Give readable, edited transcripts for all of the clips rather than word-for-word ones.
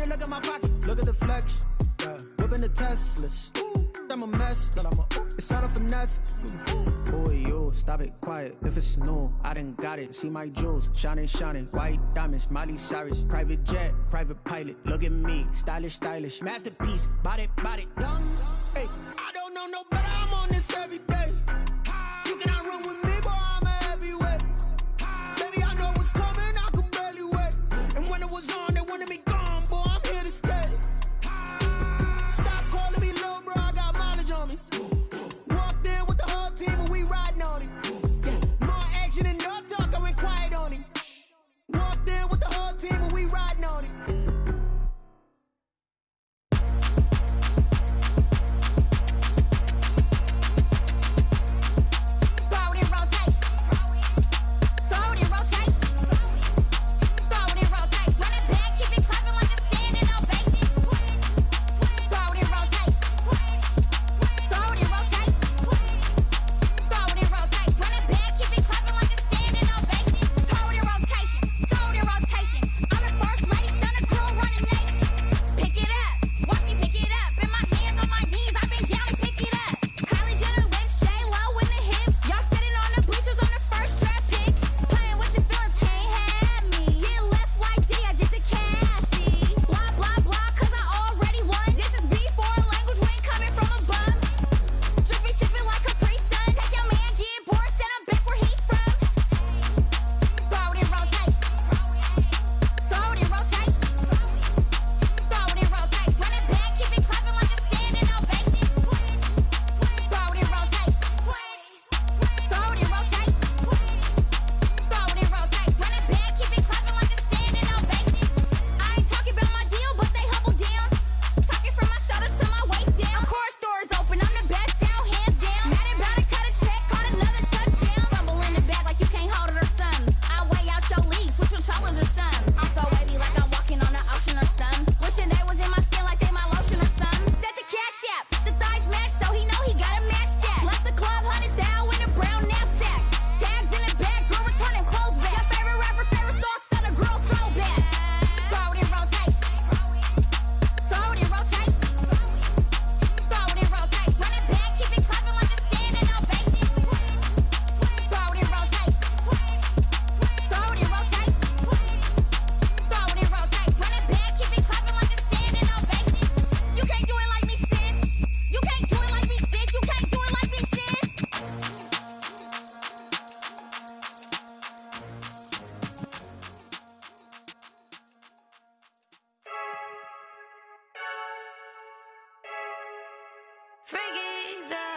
you look at my pocket. Look at the flex, yeah. Whipping the Teslas. I'm a mess, but I'm a it's all a finesse. Boy, you stop it quiet. If it's new, I done got it. See my jewels, shining, shining. White diamonds, Miley Cyrus. Private jet, private pilot. Look at me, stylish, stylish. Masterpiece, body, body, young. Hey, I don't know no better. I'm on this every day. You cannot run with me, boy. I'm a heavyweight. Baby, I know what's coming. I could barely wait. And when it was on, they wanted me gone, boy. I'm here to stay. Stop calling me little bro. I got mileage on me. Walked in with the whole team and we riding on it. Yeah. More action and no talk. I went quiet on it. Walked in with the whole team and we riding on it.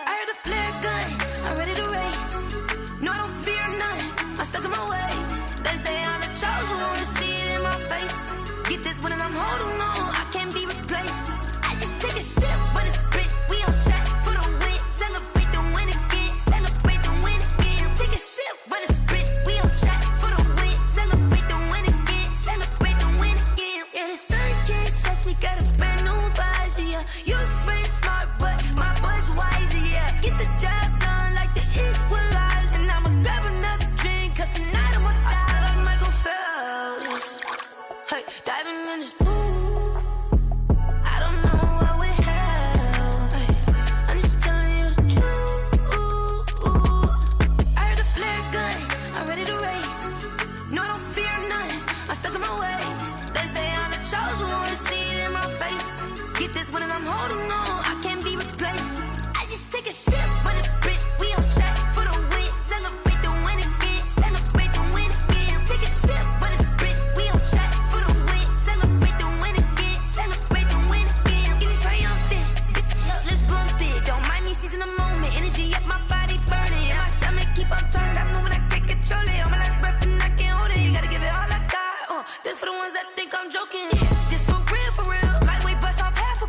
I heard a flare gun, I'm ready to race. No, I don't fear none, I'm stuck in my ways. They say I'm the chosen one, to see it in my face. Get this one and I'm holding on, I can't be replaced. I just take a sip when it's split, we on shot for the win. Celebrate the win again, celebrate the win again. Take a sip when it's split, we on shot for the win. Celebrate the win again, celebrate the win again. Yeah, the sun can't touch me, got a brand new visor, yeah. You're friend smart, but my boy's wiser, yeah. Get the job done like the equalizer. And I'ma grab another drink, cause tonight I'ma die like Michael Phelps. Hey, diving in this pool, I don't know what we have. Hey, I'm just telling you the truth. I heard a flare gun, I'm ready to race. No, I don't fear none, I'm stuck in my ways. They say I'm the chosen one, to see it in my face. Get this one and I'm holding on, I can't be replaced. I just take a sip when it's split, we on shot for the win. Celebrate the win again, celebrate the win again. Take a sip when it's split, we on shot for the win. Celebrate the win again, celebrate the win again. Get it triumphant, let's bump it. Don't mind me seizing the moment, energy up my body burning. And my stomach keep on turning, stop moving, I can't control it. On my last breath and I can't hold it, you gotta give it all I got. This for the ones that think I'm joking. This for real, for real. Lightweight bust off half a.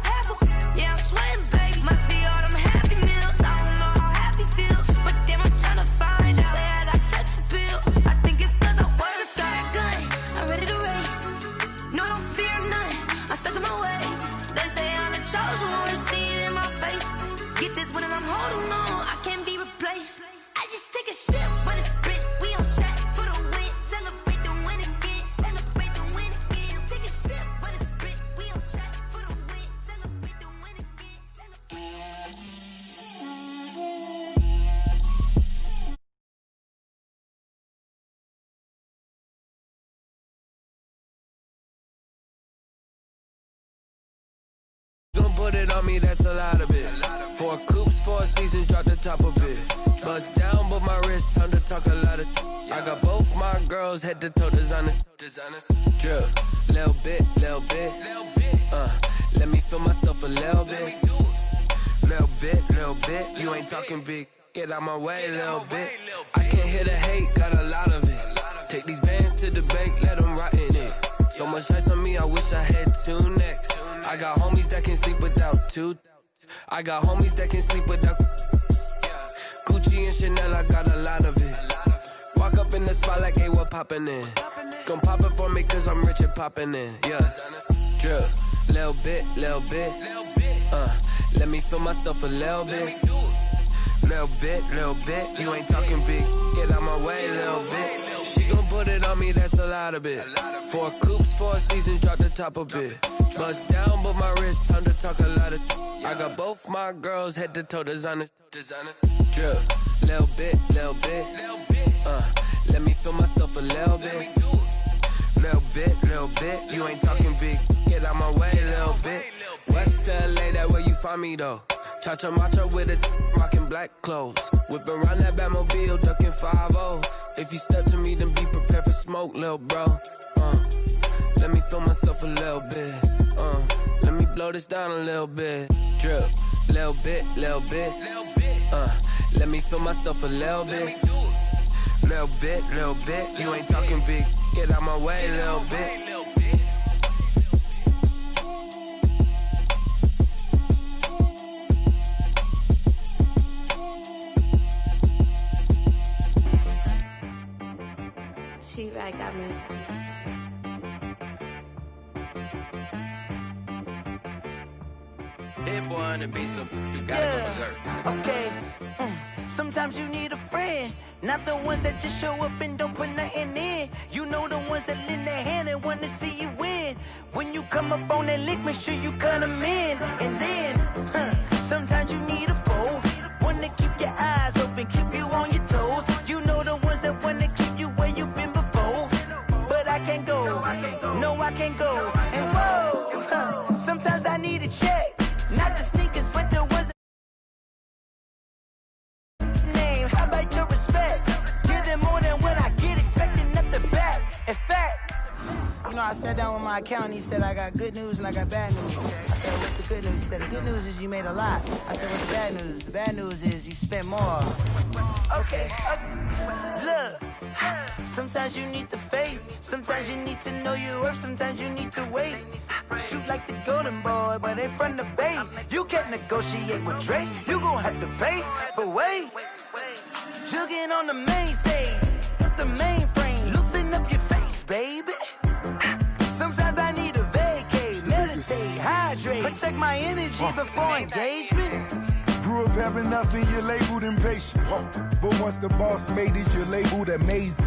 Yeah, I'm sweating, baby. Must be all them happy meals. I don't know how happy feels, but damn, I'm trying to find out. Say I got sex appeal. I think it's cause I wear a flat gun. I'm ready to race. No, I don't fear none, I'm stuck in my ways. They say I'm the chosen one, to see it in my face. Get this one and I'm holding on, I can't be replaced. I just take a sip when it's split, we on shot for the win. Celebrate the win again, celebrate the win again. Take a sip when it's split, we on put it on me, that's a lot of it. 4 coops, 4 seasons, drop the top of it. Bust down, but my wrist, time to talk a lot of. I got both my girls, head to toe designer. Drip, little bit. Let me feel myself a little bit. Little bit. You ain't talking big. Get out my way, little bit. I can't hear the hate, got a lot of it. Take these bands to the bank, let them rot in it. So much ice on me, I wish I had 2 necks. I got homies that can sleep without 2. I got homies that can sleep without. Gucci and Chanel, I got a lot of it. Walk up in the spot like, hey, what poppin' in? Gon' pop it for me, cause I'm rich and poppin' in. Yeah, drip, little bit. Let me feel myself a little bit. Little bit. You ain't talking big. Get out my way, little bit. She gon' put it on me, that's a lot of it. 4 coops, 4 seasons, drop the top a bit. Bust down, but my wrist, time to talk a lot of. I got both my girls, head to toe designer. Drip, little bit. Let me feel myself a little bit. Little bit. You ain't talking big. Get out my way, little bit. West LA, that where you find me though. Cha-cha matcha with a rockin' black clothes. Whip around that Batmobile, ducking 5-0. If you step to me, then be prepared for smoke, lil' bro. Let me feel myself a little bit. Let me blow this down a little bit. Drip, little bit. Let me feel myself a little bit. Little bit. You ain't talking big. Get out my way, little bit. She-Rag got me. Hit boy on the beat, so you gotta go berserk. Okay. Sometimes you need a friend, not the ones that just show up and don't put nothing in. You know the ones that lend their hand and want to see you win. When you come up on that lick, make sure you cut them in. And then, sometimes you need a foe, one to keep your eyes open, keep you on your toes. You know the ones that want to keep you where you've been before. But I can't go, no I can't go. And whoa, sometimes I need a check. Not the sneakers, but the ones name. How about your respect? Give them more than what I get, expecting nothing back. In fact, you know, I sat down with my accountant. He said, I got good news and I got bad news. I said, what's the good news? He said, the good news is you made a lot. I said, what's the bad news? The bad news is you spent more. Okay. Look, sometimes you need the faith. Sometimes you need to know your worth. Sometimes you need to wait. Shoot like the golden boy, but they from the bay. You can't negotiate with Drake. You gon' have to pay. But wait, jugging on the main stage with the mainframe. Loosen up your face, baby. Sometimes I need a vacate, meditate, hydrate, protect my energy before engagement. Grew up having nothing, you're labeled impatient. But once the boss made it, you're labeled amazing.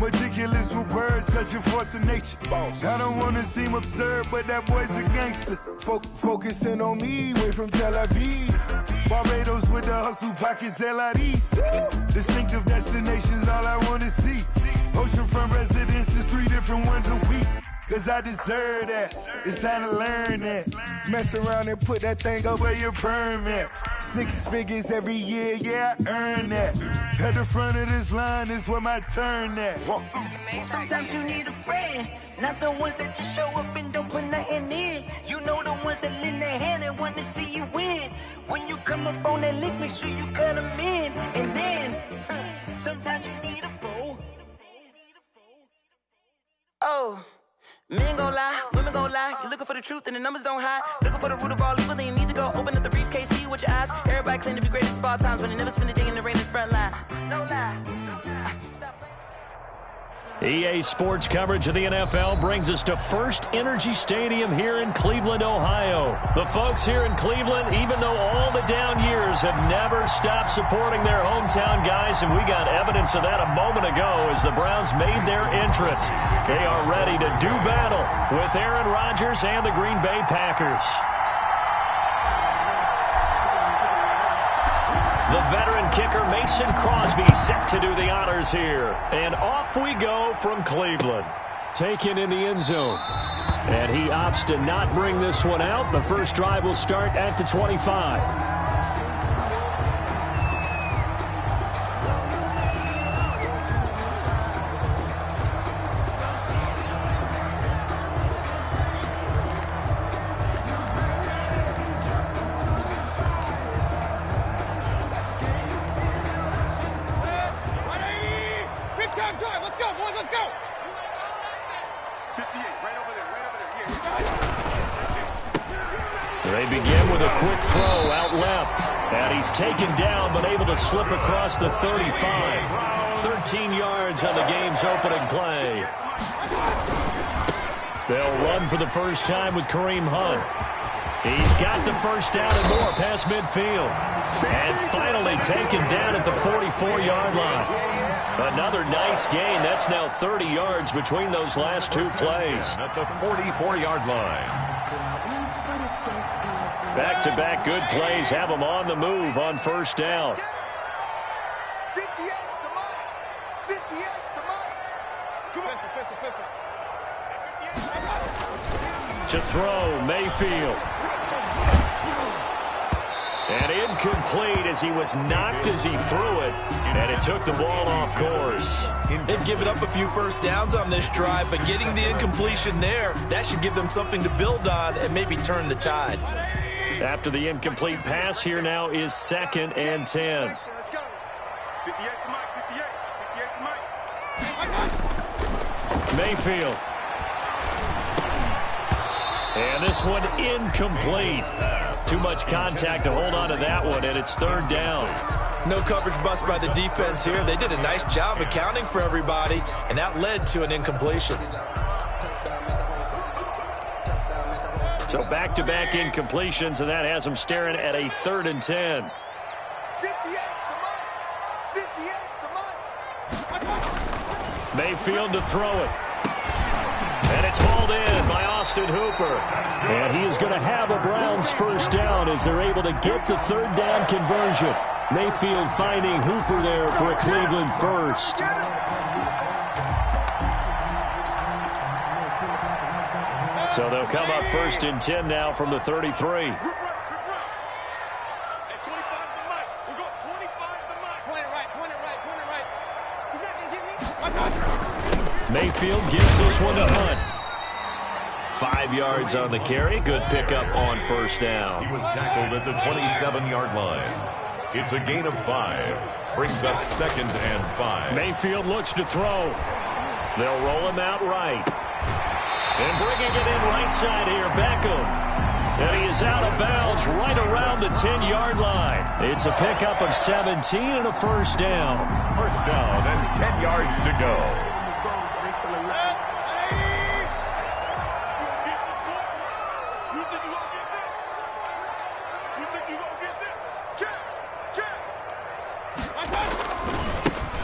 Meticulous with words, such a force of nature. I don't wanna seem absurd, but that boy's a gangster. Focusing on me, way from Tel Aviv. Barbados with the hustle pockets, LIDs. Distinctive destinations, all I wanna see. Oceanfront residences, 3 different ones a week. Cause I deserve that, it's time to learn that. Mess around and put that thing up where your permit. 6 figures every year, yeah, I earn that. At the front of this line is where my turn at. Sometimes you need a friend, not the ones that just show up and don't put nothing in. You know the ones that lend their hand and want to see you win. When you come up on that lick, make sure you cut them in. And then, sometimes you need a foe. Oh. Men gon' lie, women gon' lie. You're looking for the truth and the numbers don't hide. Looking for the root of all evil, then you need to go open up the briefcase, see with your eyes. Everybody claim to be greatest of all times, but they never spend a day in the rain in the front line. No lie. EA Sports coverage of the NFL brings us to First Energy Stadium here in Cleveland, Ohio. The folks here in Cleveland, even though all the down years, have never stopped supporting their hometown guys, and we got evidence of that a moment ago as the Browns made their entrance. They are ready to do battle with Aaron Rodgers and the Green Bay Packers. The veteran kicker Mason Crosby set to do the honors here. And off we go from Cleveland. Taken in the end zone. And he opts to not bring this one out. The first drive will start at the 25. They begin with a quick throw out left. And he's taken down but able to slip across the 35. 13 yards on the game's opening play. They'll run for the first time with Kareem Hunt. He's got the first down and more past midfield. And finally taken down at the 44-yard line. Another nice gain. That's now 30 yards between those last two plays. At the 44-yard line. Back-to-back good plays have them on the move on first down. To throw, Mayfield. And incomplete as he was knocked as he threw it. And it took the ball off course. They've given up a few first downs on this drive, but getting the incompletion there, that should give them something to build on and maybe turn the tide. After the incomplete pass, here now is 2nd and 10. Mayfield. And this one incomplete. Too much contact to hold on to that one, and it's 3rd down. No coverage bust by the defense here. They did a nice job accounting for everybody, and that led to an incompletion. So back-to-back incompletions, and that has them staring at a 3rd and 10. Mayfield to throw it. And it's hauled in by Austin Hooper. And he is going to have a Browns first down as they're able to get the 3rd down conversion. Mayfield finding Hooper there for a Cleveland first. So they'll come up 1st and 10 now from the 33. Mayfield gives this one to Hunt. 5 yards on the carry. Good pickup on first down. He was tackled at the 27-yard line. It's a gain of 5. Brings up 2nd and 5. Mayfield looks to throw. They'll roll him out right. And bringing it in right side here, Beckham. And he is out of bounds right around the 10-yard line. It's a pickup of 17 and a first down. First down and 10 yards to go.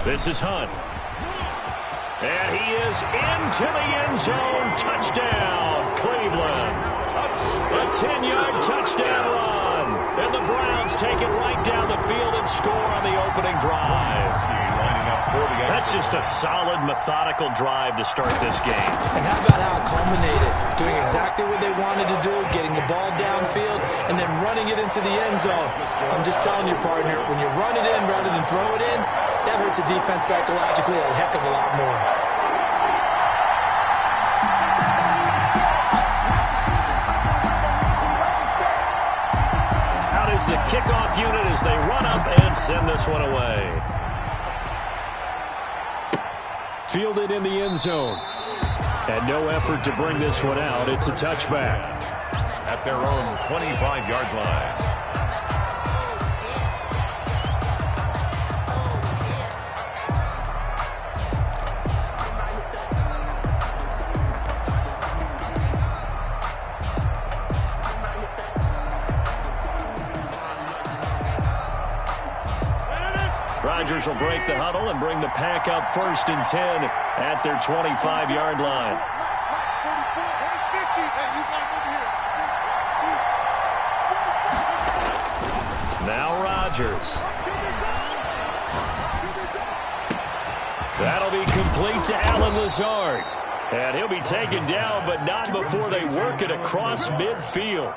This is Hunt. And he is into the end zone. Touchdown, Cleveland. A 10-yard touchdown run. And the Browns take it right down the field and score on the opening drive. That's just a solid, methodical drive to start this game. And how about how it culminated? Doing exactly what they wanted to do, getting the ball downfield, and then running it into the end zone. I'm just telling you, partner, when you run it in rather than throw it in, that hurts a defense psychologically a heck of a lot more. Out is the kickoff unit as they run up and send this one away. Fielded in the end zone. And no effort to bring this one out. It's a touchback. At their own 25-yard line. Rodgers will break the huddle and bring the pack up 1st and 10 at their 25-yard line. Now Rodgers. That'll be complete to Allen Lazard. And he'll be taken down, but not before they work it across midfield.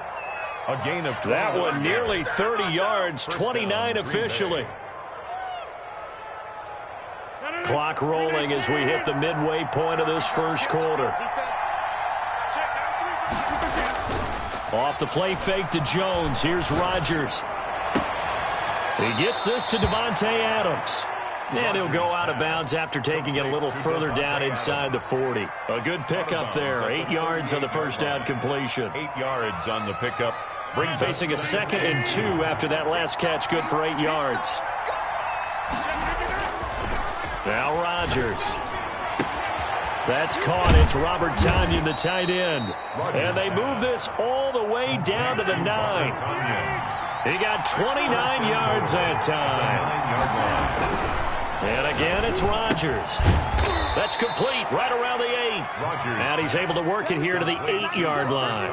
A gain of 12. That one nearly 30 yards, 29 officially. Clock rolling as we hit the midway point of this first quarter. Off the play fake to Jones. Here's Rodgers. He gets this to Davante Adams. And he'll go out of bounds after taking it a little further down inside the 40. A good pickup there. 8 yards on the first down completion. 8 yards on the pickup. Facing a 2nd and 2 after that last catch. Good for 8 yards. Now Rodgers. That's caught. It's Robert Tonyan, the tight end. And they move this all the way down to the 9. He got 29 yards that time. And again, it's Rodgers. That's complete right around the 8. And he's able to work it here to the 8-yard line.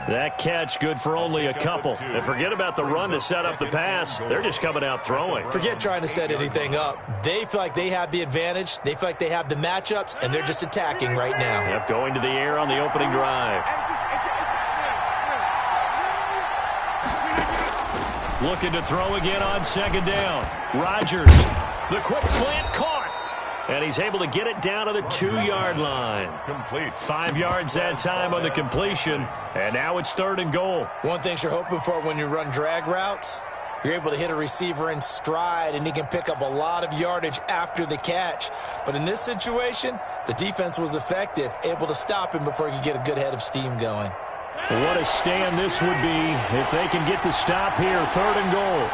That catch good for only a couple. And forget about the run to set up the pass. They're just coming out throwing. Forget trying to set anything up. They feel like they have the advantage. They feel like they have the matchups, and they're just attacking right now. Yep, going to the air on the opening drive. Looking to throw again on 2nd down. Rodgers. The quick slant caught. And he's able to get it down to the 2-yard line. Complete. 5 yards that time on the completion. And now it's 3rd and goal. One thing you're hoping for when you run drag routes, you're able to hit a receiver in stride, and he can pick up a lot of yardage after the catch. But in this situation, the defense was effective, able to stop him before he could get a good head of steam going. What a stand this would be if they can get the stop here. 3rd and goal.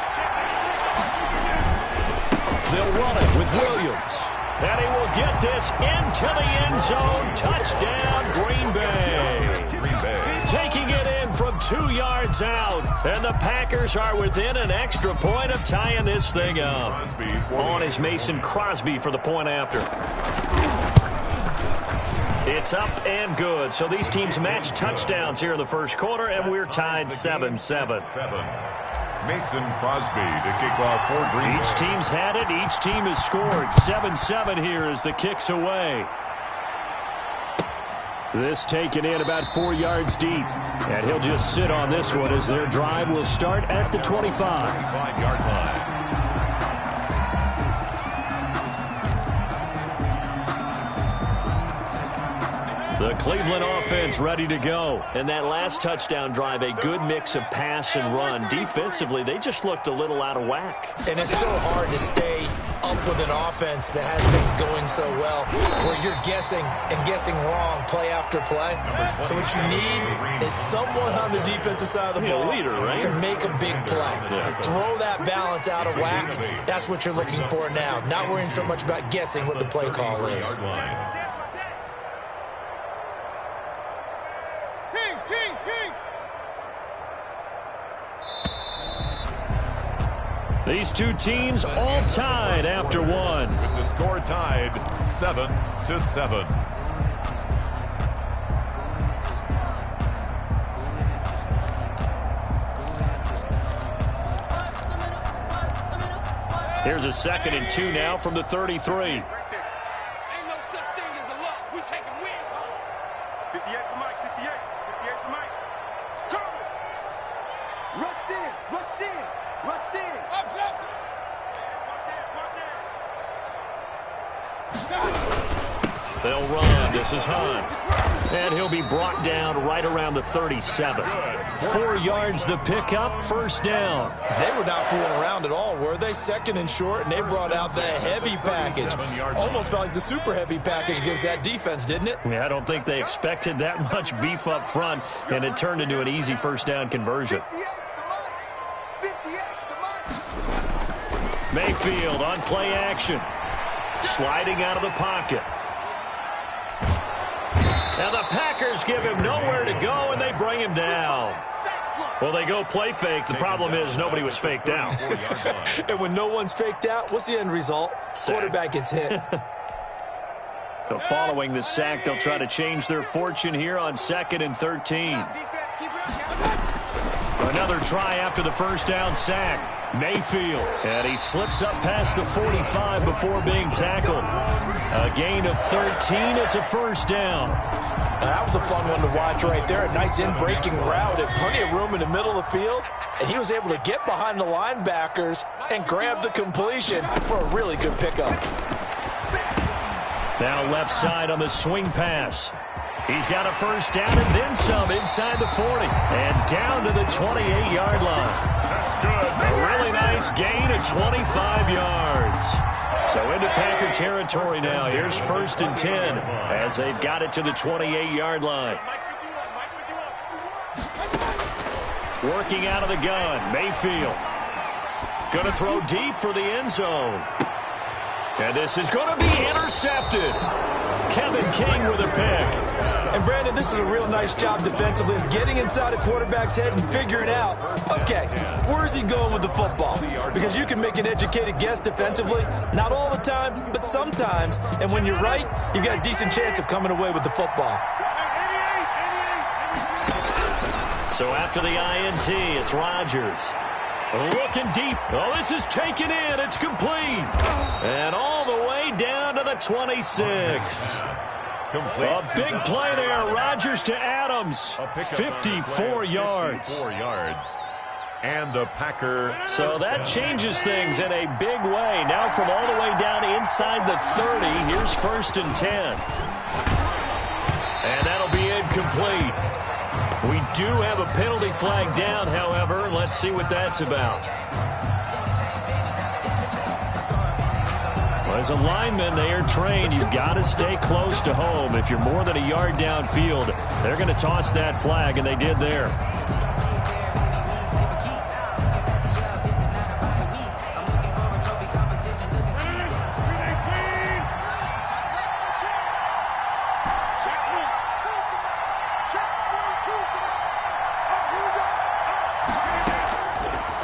They'll run it with Williams. And he will get this into the end zone. Touchdown, Green Bay. Taking it in from 2 yards out. And the Packers are within an extra point of tying this thing up. On is Mason Crosby for the point after. It's up and good. So these teams match touchdowns here in the first quarter, and we're tied 7-7. Mason Crosby to kick off for Green Bay. Each team's had it. Each team has scored. 7-7 here as the kick's away. This taken in about 4 yards deep. And he'll just sit on this one as their drive will start at the 25. 5-yard line. The Cleveland offense ready to go. And that last touchdown drive, a good mix of pass and run. Defensively, they just looked a little out of whack. And it's so hard to stay up with an offense that has things going so well, where you're guessing and guessing wrong play after play. So what you need is someone on the defensive side of the ball to make a big play. Throw that balance out of whack. That's what you're looking for now. Not worrying so much about guessing what the play call is. These two teams all tied after one. With the score tied 7-7. Here's a 2nd and 2 now from the 33. They'll run. This is Hunt. And he'll be brought down right around the 37. 4 yards the pickup, 1st down. They were not fooling around at all, were they? 2nd and short, and they brought out the heavy package. Almost felt like the super heavy package against that defense, didn't it? Yeah, I don't think they expected that much beef up front, and it turned into an easy 1st down conversion. Mayfield on play action. Sliding out of the pocket. Now the Packers give him nowhere to go, and they bring him down. Well, they go play fake. The problem is nobody was faked out. And when no one's faked out, what's the end result? Quarterback gets hit. So following the sack, they'll try to change their fortune here on 2nd and 13. Another try after the 1st down sack. Mayfield, and he slips up past the 45 before being tackled. A gain of 13. It's a first down. And that was a fun one to watch right there. A nice in-breaking route and plenty of room in the middle of the field. And he was able to get behind the linebackers and grab the completion for a really good pickup. Now left side on the swing pass. He's got a first down and then some inside the 40. And down to the 28-yard line. That's good. A really nice gain of 25 yards. So into Packer territory now. Here's 1st and 10 as they've got it to the 28-yard line. Working out of the gun, Mayfield. Going to throw deep for the end zone. And this is going to be intercepted. Kevin King with a pick. And, Brandon, this is a real nice job defensively of getting inside a quarterback's head and figuring out, okay, where's he going with the football? Because you can make an educated guess defensively, not all the time, but sometimes. And when you're right, you've got a decent chance of coming away with the football. So after the INT, it's Rodgers. Looking deep. Oh, this is taken in. It's complete. And all the way down to the 26. A big play there. Rodgers to Adams. 54 yards. And the Packer. So that changes things in a big way. Now from all the way down inside the 30, here's 1st and 10. And that'll be incomplete. We do have a penalty flag down, however. Let's see what that's about. Well, as a lineman, they are trained. You've got to stay close to home. If you're more than a yard downfield, they're going to toss that flag, and they did there.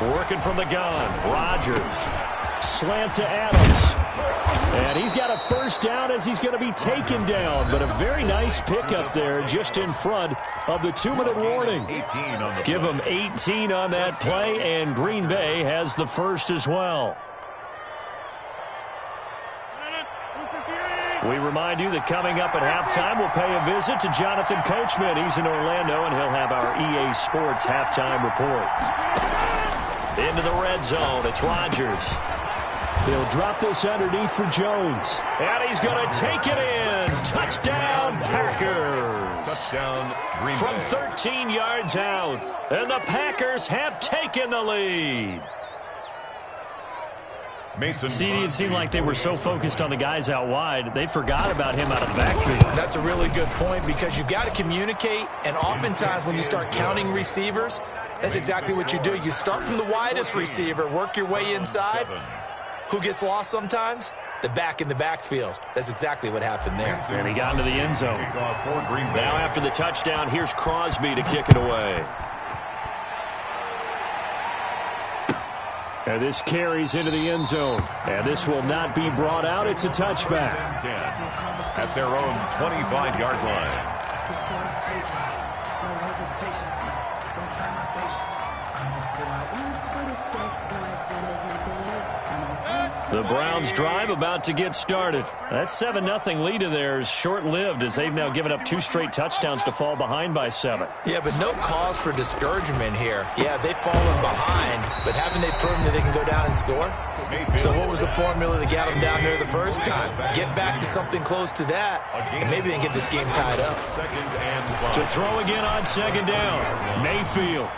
Working from the gun, Rodgers. Slant to Adams. And he's got a first down as he's going to be taken down. But a very nice pickup there just in front of the 2-minute warning. 18 on the Give him 18 on that play, and Green Bay has the first as well. We remind you that coming up at halftime, we'll pay a visit to Jonathan Coachman. He's in Orlando, and he'll have our EA Sports halftime report. Into the red zone, it's Rodgers. He'll drop this underneath for Jones. And he's going to take it in. Touchdown, Packers. touchdown, Green Bay. From 13 yards out. And the Packers have taken the lead. Mason. CD, it seemed like they were so focused on the guys out wide, they forgot about him out of the backfield. That's a really good point because you've got to communicate, and oftentimes when you start counting receivers, that's exactly what you do. You start from the widest receiver, work your way inside. Who gets lost sometimes? The back in the backfield. That's exactly what happened there. And he got into the end zone. Now after the touchdown, here's Crosby to kick it away. And this carries into the end zone. And this will not be brought out. It's a touchback. At their own 25-yard line. The Browns drive about to get started. That 7-0 lead of theirs short-lived as they've now given up 2 straight touchdowns to fall behind by 7. Yeah, but no cause for discouragement here. Yeah, they've fallen behind, but haven't they proven that they can go down and score? So what was the formula that got them down there the first time? Get back to something close to that, and maybe they can get this game tied up. To throw again on 2nd down, Mayfield.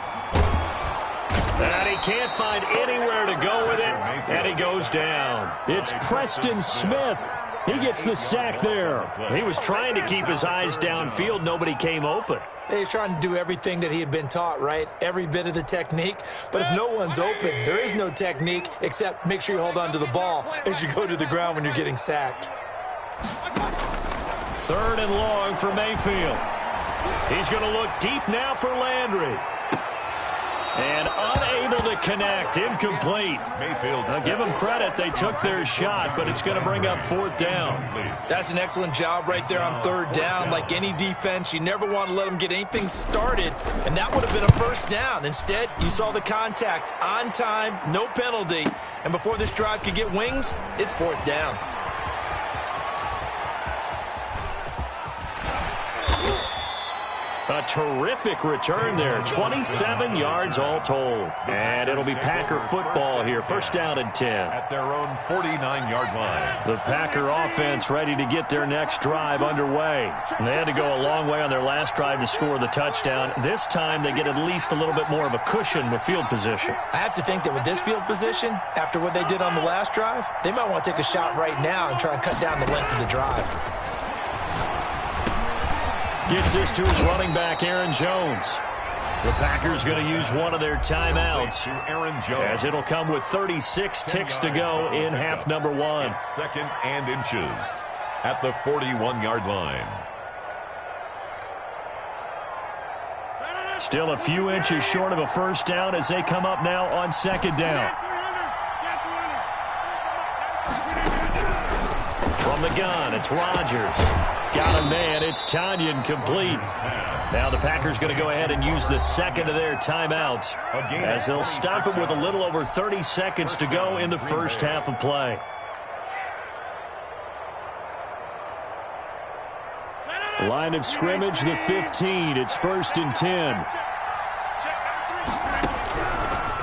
And he can't find anywhere to go with it, and he goes down. It's Preston Smith. He gets the sack there. He was trying to keep his eyes downfield. Nobody came open. He's trying to do everything that he had been taught, right? Every bit of the technique. But if no one's open, there is no technique except make sure you hold on to the ball as you go to the ground when you're getting sacked. 3rd and long for Mayfield. He's going to look deep now for Landry. And unable to connect. Incomplete. Mayfield. Now, give them credit. They took their shot, but it's going to bring up 4th down. That's an excellent job right there on 3rd down. Like any defense, you never want to let them get anything started, and that would have been a 1st down. Instead, you saw the contact on time, no penalty, and before this drive could get wings, it's 4th down. A terrific return there. 27 yards all told. And it'll be Packer football here. 1st down and 10. At their own 49-yard line. The Packer offense ready to get their next drive underway. And they had to go a long way on their last drive to score the touchdown. This time they get at least a little bit more of a cushion with field position. I have to think that with this field position, after what they did on the last drive, they might want to take a shot right now and try and cut down the length of the drive. Gets this to his running back, Aaron Jones. The Packers going to use one of their timeouts, Aaron Jones, as it'll come with 36 ticks to go in half number 1. It's 2nd and inches at the 41-yard line. Still a few inches short of a 1st down as they come up now on 2nd down. From the gun, it's Rodgers. Got a man. It's Tanyan complete. Now the Packers going to go ahead and use the 2nd of their timeouts as they'll stop it with a little over 30 seconds to go in the 1st half of play. Line of scrimmage, the 15. It's 1st and 10.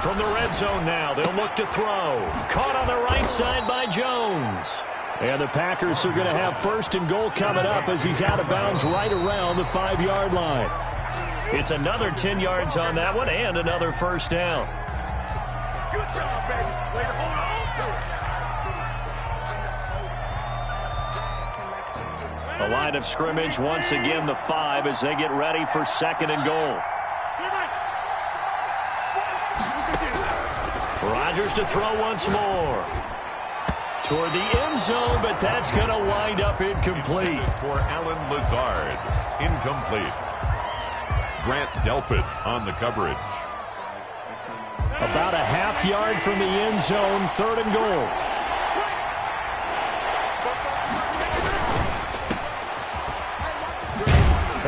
From the red zone now, they'll look to throw. Caught on the right side by Jones. And the Packers are going to have 1st and goal coming up as he's out of bounds right around the 5-yard line. It's another 10 yards on that one and another 1st down. Good job, baby. Way to hold on to it. The line of scrimmage, once again, the 5 as they get ready for 2nd and goal. Rodgers to throw once more. Toward the end zone, but that's going to wind up incomplete. For Allen Lazard, incomplete. Grant Delpit on the coverage. About a half yard from the end zone, 3rd and goal.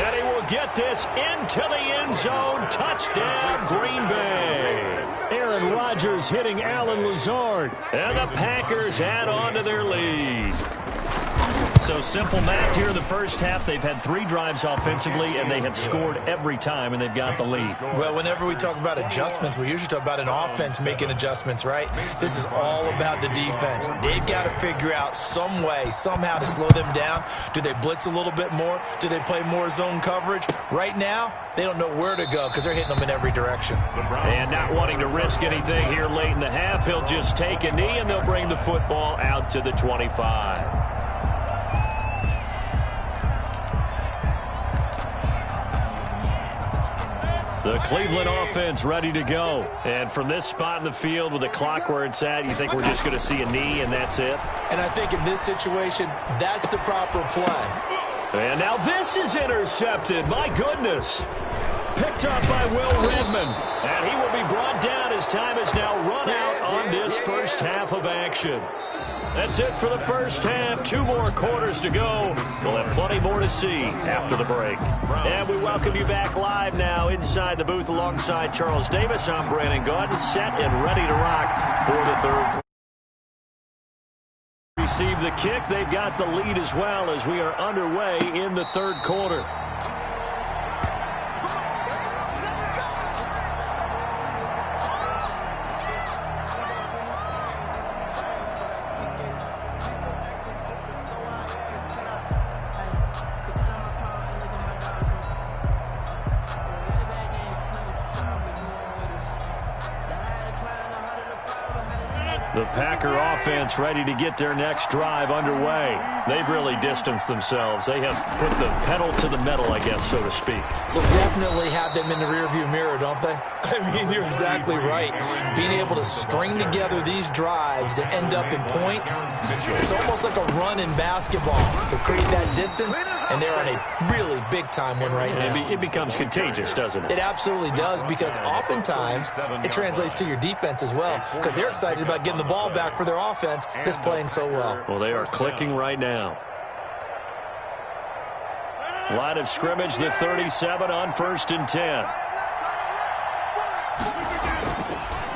And he will get this into the end zone. Touchdown, Green Bay. Aaron Rodgers hitting Allen Lazard. And the Packers add on to their lead. So simple math here in the 1st half. They've had 3 drives offensively, and they have scored every time, and they've got the lead. Well, whenever we talk about adjustments, we usually talk about an offense making adjustments, right? This is all about the defense. They've got to figure out some way, somehow to slow them down. Do they blitz a little bit more? Do they play more zone coverage? Right now, they don't know where to go because they're hitting them in every direction. And not wanting to risk anything here late in the half, he'll just take a knee, and they'll bring the football out to the 25. The Cleveland offense ready to go. And from this spot in the field with the clock where it's at, you think we're just going to see a knee and that's it? And I think in this situation, that's the proper play. And now this is intercepted. My goodness. Picked up by Will Redmond. And he will be brought down as time has now run out on this 1st half of action. That's it for the 1st half. 2 more quarters to go. We'll have plenty more to see after the break. And we welcome you back live now inside the booth alongside Charles Davis. I'm Brandon Gaudin, set and ready to rock for the 3rd quarter. Receive the kick. They've got the lead as well as we are underway in the 3rd quarter. The Packer offense ready to get their next drive underway. They've really distanced themselves. They have put the pedal to the metal, I guess, so to speak. So definitely have them in the rearview mirror, don't they? I mean, you're exactly right. Being able to string together these drives that end up in points, it's almost like a run in basketball to create that distance, and they're on a really big-time one right now. It becomes contagious, doesn't it? It absolutely does, because oftentimes it translates to your defense as well, because they're excited about getting the ball back for their offense that's playing so well. Well, they are clicking right now. Line of scrimmage, the 37 on 1st and 10.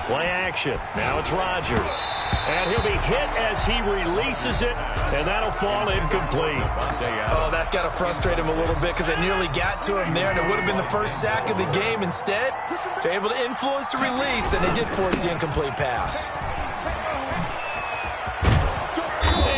Play action. Now it's Rodgers. And he'll be hit as he releases it, and that'll fall incomplete. Oh, that's got to frustrate him a little bit because it nearly got to him there, and it would have been the first sack of the game. Instead, they're able to influence the release, and they did force the incomplete pass.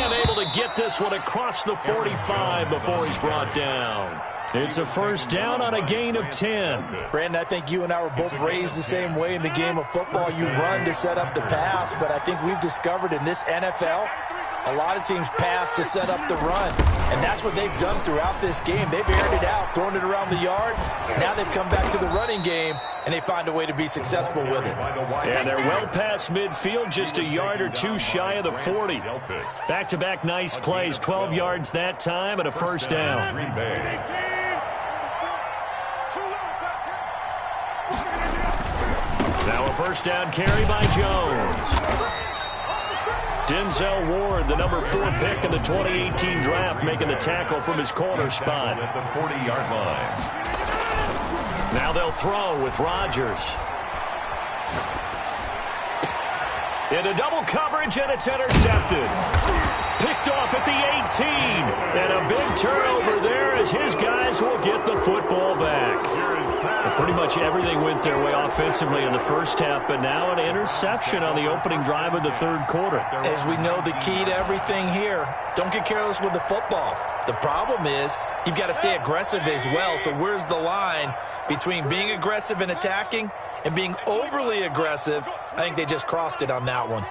And able to get this one across the 45 before he's brought down. It's a first down on a gain of 10. Brandon, I think you and I were both raised the same way in the game of football. You run to set up the pass, but I think we've discovered in this NFL, a lot of teams pass to set up the run. And that's what they've done throughout this game. They've aired it out, thrown it around the yard. Now they've come back to the running game, and they find a way to be successful with it. And they're well past midfield, just a yard or two shy of the 40. Back-to-back nice plays, 12 yards that time and a first down. Now a first down carry by Jones. Denzel Ward, the number 4 pick in the 2018 draft, making the tackle from his corner spot. At the 40-yard line. Now they'll throw with Rodgers. Into double coverage, and it's intercepted. Picked off at the 18. And a big turnover there as his guys will get the football back. Well, pretty much everything went their way offensively in the first half, but now an interception on the opening drive of the third quarter. As we know, the key to everything here, don't get careless with the football. The problem is you've got to stay aggressive as well. So where's the line between being aggressive and attacking and being overly aggressive? I think they just crossed it on that one.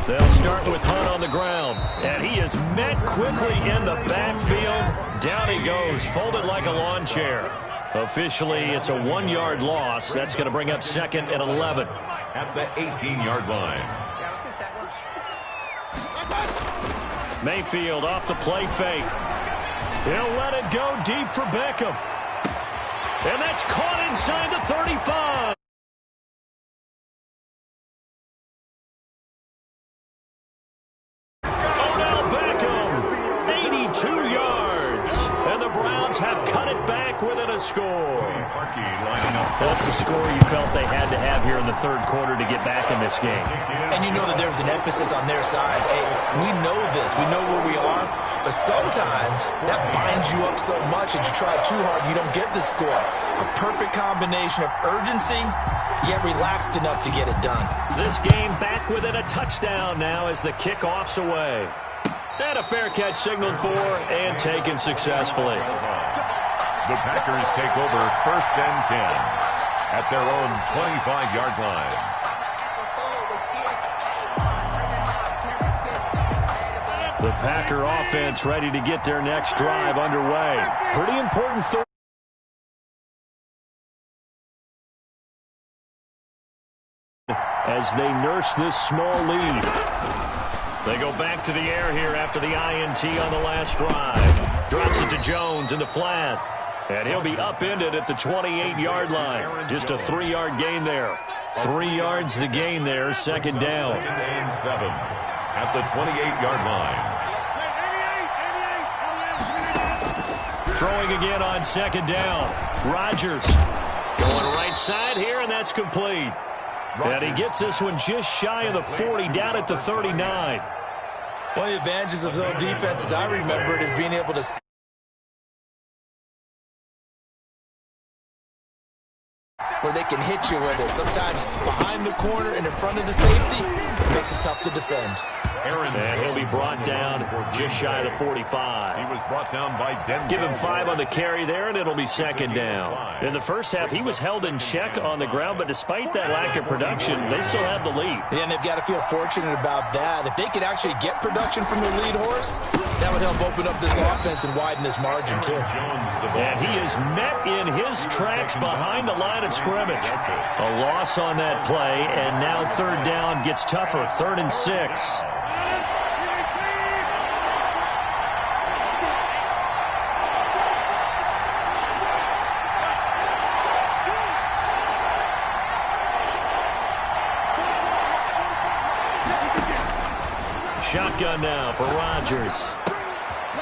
They'll start with Hunt on the ground, and he is met quickly in the backfield. Down he goes, folded like a lawn chair. Officially, it's a 1-yard loss. That's going to bring up 2nd and 11. At the 18-yard line. Mayfield off the play fake. He'll let it go deep for Beckham. And that's caught inside the 35. Odell Beckham, 82 yards. And the Browns have cut it back within a score. That's a score you felt they had to have here in the third quarter to get back in this game. And you know that there's an emphasis on their side. Hey, we know this. We know where we are. But sometimes that binds you up so much that you try too hard, you don't get the score. A perfect combination of urgency, yet relaxed enough to get it done. This game back within a touchdown now as the kickoff's away. And a fair catch signaled for and taken successfully. The Packers take over 1st and 10 at their own 25-yard line. The Packer offense ready to get their next drive underway. Pretty important third. As they nurse this small lead. They go back to the air here after the INT on the last drive. Drops it to Jones in the flat. And he'll be upended at the 28-yard line. Just a 3-yard gain there. 3 yards the gain there, 2nd down. 2nd and 7 at the 28-yard line. Throwing again on 2nd down. Rodgers going right side here, and that's complete. And he gets this one just shy of the 40, down at the 39. One of the advantages of zone defenses, I remember it, is being able to where they can hit you with it. Sometimes behind the corner and in front of the safety, it makes it tough to defend. And he'll be brought down just shy of the 45. He was brought down by Denzel. Give him 5 on the carry there, and it'll be second down. In the first half, he was held in check on the ground, but despite that lack of production, they still have the lead. Yeah, and they've got to feel fortunate about that. If they could actually get production from their lead horse, that would help open up this offense and widen this margin, too. And he is met in his tracks behind the line of scrimmage. A loss on that play, and now third down gets tougher. 3rd and 6. Shotgun now for Rodgers.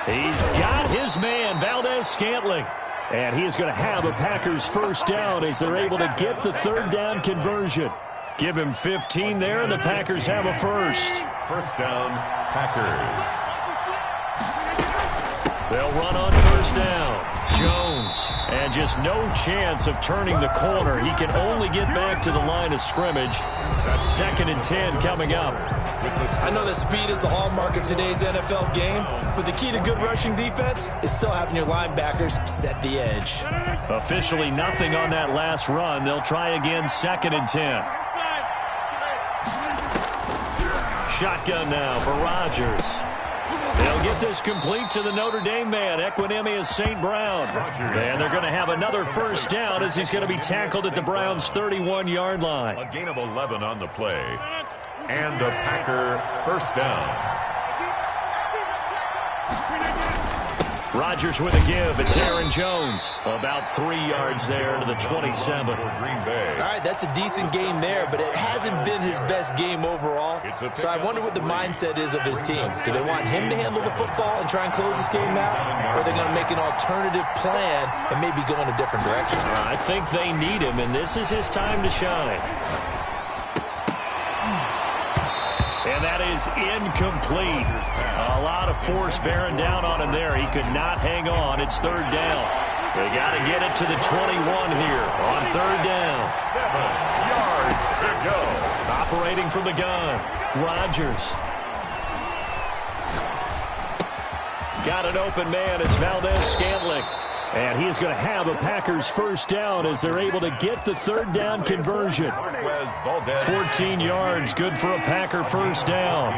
He's got his man, Valdes-Scantling. And he is going to have a Packers first down as they're able to get the third down conversion. Give him 15 there, and the Packers have a first. First down, Packers. They'll run on first down. Jones. And just no chance of turning the corner. He can only get back to the line of scrimmage. 2nd and 10 coming up. I know that speed is the hallmark of today's NFL game, but the key to good rushing defense is still having your linebackers set the edge. Officially nothing on that last run. They'll try again, 2nd and 10. Shotgun now for Rodgers. They'll get this complete to the Notre Dame man, Equanimeous St. Brown. And they're going to have another first down as he's going to be tackled at the Browns' 31-yard line. A gain of 11 on the play. And a Packer first down. Rodgers with a give. It's Aaron Jones. About 3 yards there to the 27. Green Bay. All right, that's a decent game there, but it hasn't been his best game overall. So I wonder what the mindset is of his team. Do they want him to handle the football and try and close this game out? Or are they going to make an alternative plan and maybe go in a different direction? I think they need him, and this is his time to shine. And that is incomplete. A lot of force bearing down on him there. He could not hang on. It's third down. They got to get it to the 21 here on third down. 7 yards to go. Operating from the gun, Rodgers. Got an open man. It's Valdes-Scantling. And he is going to have a Packers first down as they're able to get the third down conversion. 14 yards, good for a Packer first down.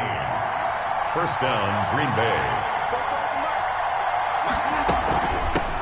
First down, Green Bay.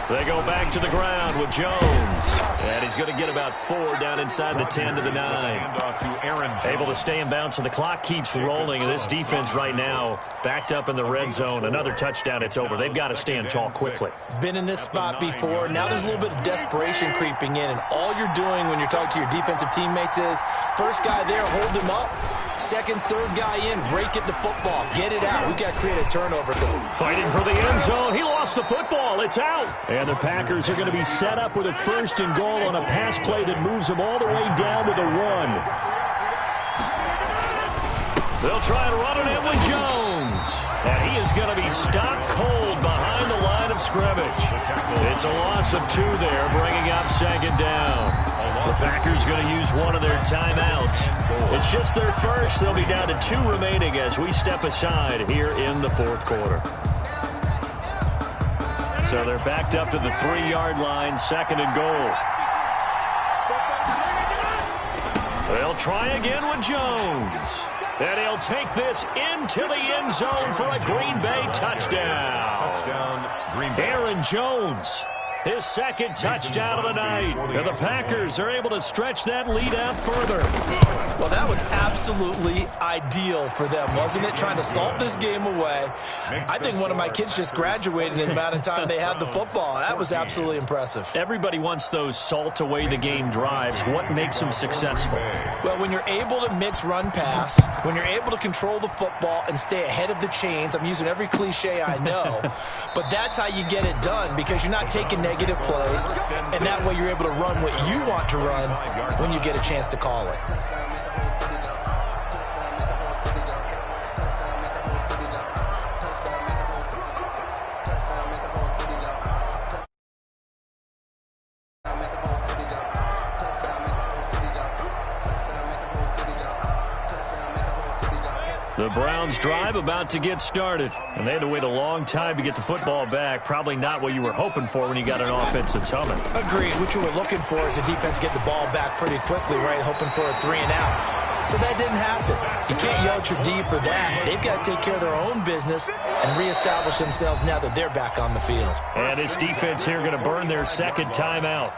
They go back to the ground with Jones. And he's going to get about 4 down inside the 10 to the 9. Able to stay in bounds, so the clock keeps rolling. And this defense right now backed up in the red zone. Another touchdown, it's over. They've got to stand tall quickly. Been in this spot before. Now there's a little bit of desperation creeping in. And all you're doing when you're talking to your defensive teammates is, first guy there, hold him up. Second, third guy in, rake at the football. Get it out. We've got to create a turnover. Fighting for the end zone. He lost the football. It's out. And the Packers are going to be set up with a first and goal on a pass play that moves them all the way down to the 1. They'll try and run it in with Jones. And he is going to be stopped cold behind the line of scrimmage. It's a loss of 2 there, bringing up second down. The Packers going to use one of their timeouts. It's just their first. They'll be down to 2 remaining as we step aside here in the fourth quarter. So they're backed up to the 3-yard line, 2nd and goal. They'll try again with Jones. And he'll take this into the end zone for a Green Bay touchdown. Touchdown, Green Bay. Aaron Jones, his 2nd touchdown of the night. And the Packers are able to stretch that lead out further. Well, that was absolutely ideal for them, wasn't it? Trying to salt this game away. I think one of my kids just graduated in the amount of time they had the football. That was absolutely impressive. Everybody wants those salt away the game drives. What makes them successful? Well, when you're able to mix run pass, when you're able to control the football and stay ahead of the chains, I'm using every cliche I know, but that's how you get it done, because you're not taking negative plays, and that way you're able to run what you want to run when you get a chance to call it. The Browns drive about to get started. And they had to wait a long time to get the football back. Probably not what you were hoping for when you got an offense that's humming. Agreed. What you were looking for is the defense getting the ball back pretty quickly, right? Hoping for a 3-and-out. So that didn't happen. You can't yell at your D for that. They've got to take care of their own business and reestablish themselves now that they're back on the field. And this defense here going to burn their second timeout.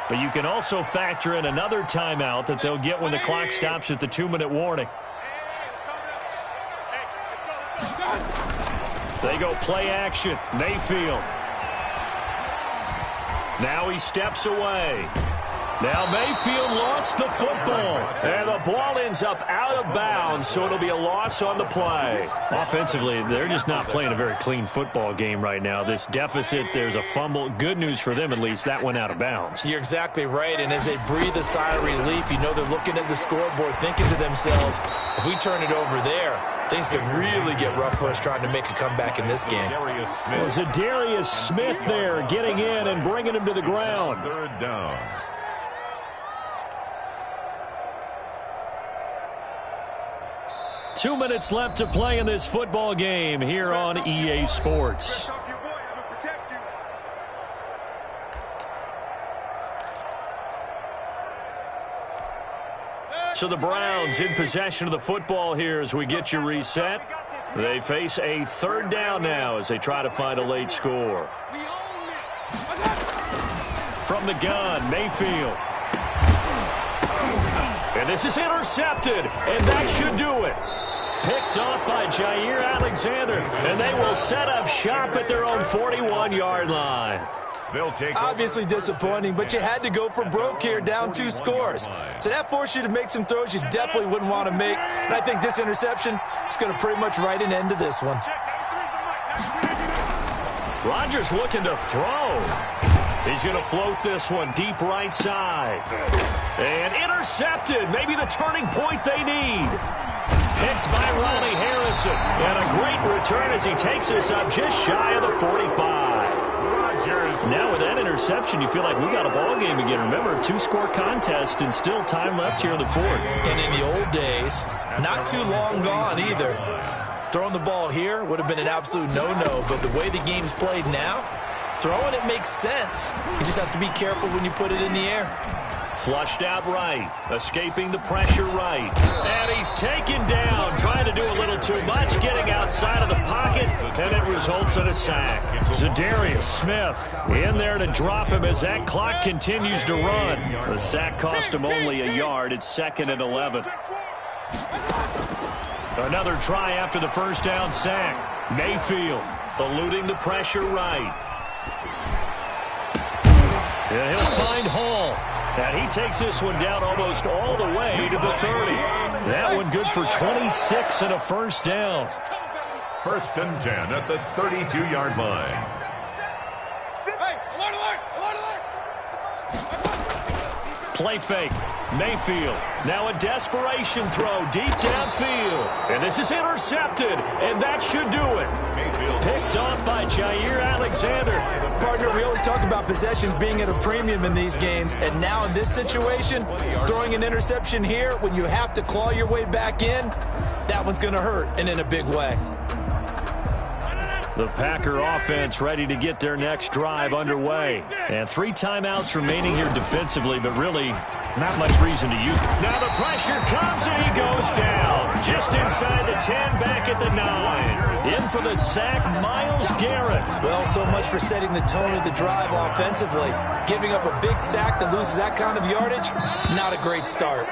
But you can also factor in another timeout that they'll get when the clock stops at the 2-minute warning. They go play action. Mayfield. Now he steps away. Now Mayfield lost the football. And the ball ends up out of bounds, so it'll be a loss on the play. Offensively, they're just not playing a very clean football game right now. This deficit, there's a fumble. Good news for them, at least. That went out of bounds. You're exactly right. And as they breathe a sigh of relief, you know they're looking at the scoreboard, thinking to themselves, if we turn it over there, things could really get rough for us trying to make a comeback in this game. Well, Zadarius Smith there getting in and bringing him to the ground. Third down. Two minutes left to play in this football game here on EA Sports. So the Browns in possession of the football here as we get you reset. They face a third down now as they try to find a late score. From the gun, Mayfield. And this is intercepted, and that should do it. Picked off by Jair Alexander, and they will set up shop at their own 41-yard line. Obviously disappointing, but you had to go for broke here, down 2 scores. So that forced you to make some throws you definitely wouldn't want to make. And I think this interception is going to pretty much write an end to this one. Rodgers looking to throw. He's going to float this one deep right side. And intercepted. Maybe the turning point they need. Picked by Ronnie Harrison. And a great return as he takes us up just shy of the 45. Now with that interception, you feel like we've got a ball game again. Remember, 2-score contest and still time left here in the fourth. And in the old days, not too long gone either. Throwing the ball here would have been an absolute no-no, but the way the game's played now, throwing it makes sense. You just have to be careful when you put it in the air. Flushed out right, escaping the pressure right. And he's taken down, trying to do a little too much, getting outside of the pocket, and it results in a sack. Zadarius Smith in there to drop him as that clock continues to run. The sack cost him only a yard. It's 2nd and 11. Another try after the first down sack. Mayfield eluding the pressure right. And he'll find Hall. And he takes this one down almost all the way to the 30. That one good for 26 and a first down. 1st and 10 at the 32-yard line. Play fake. Mayfield. Now a desperation throw deep downfield. And this is intercepted. And that should do it. Picked off by Jair Alexander. Partner, we always talk about possessions being at a premium in these games. And now in this situation, throwing an interception here when you have to claw your way back in, that one's going to hurt, and in a big way. The Packer offense ready to get their next drive underway. And 3 timeouts remaining here defensively, but really not much reason to use it. Now the pressure comes and he goes down. Just inside the 10, back at the 9. In for the sack, Myles Garrett. Well, so much for setting the tone of the drive offensively. Giving up a big sack that loses that kind of yardage, not a great start.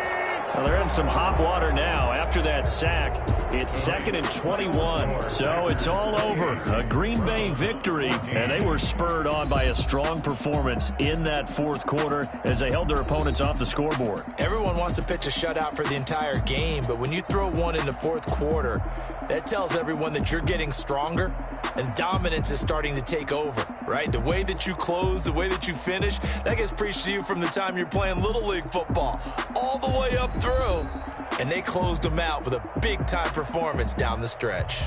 Well, they're in some hot water now. After that sack, it's 2nd and 21. So it's all over. A Green Bay victory, and they were spurred on by a strong performance in that 4th quarter as they held their opponents off the scoreboard. Everyone wants to pitch a shutout for the entire game, but when you throw one in the 4th quarter, that tells everyone that you're getting stronger and dominance is starting to take over, right? The way that you close, the way that you finish, that gets preached to you from the time you're playing Little League football all the way up through. And they closed them out with a big-time performance down the stretch.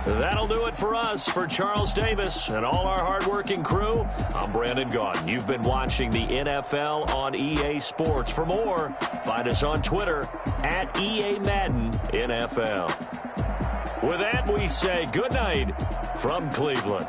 That'll do it for us. For Charles Davis and all our hardworking crew, I'm Brandon Gaudin. You've been watching the NFL on EA Sports. For more, find us on Twitter at EA Madden NFL. With that, we say good night from Cleveland.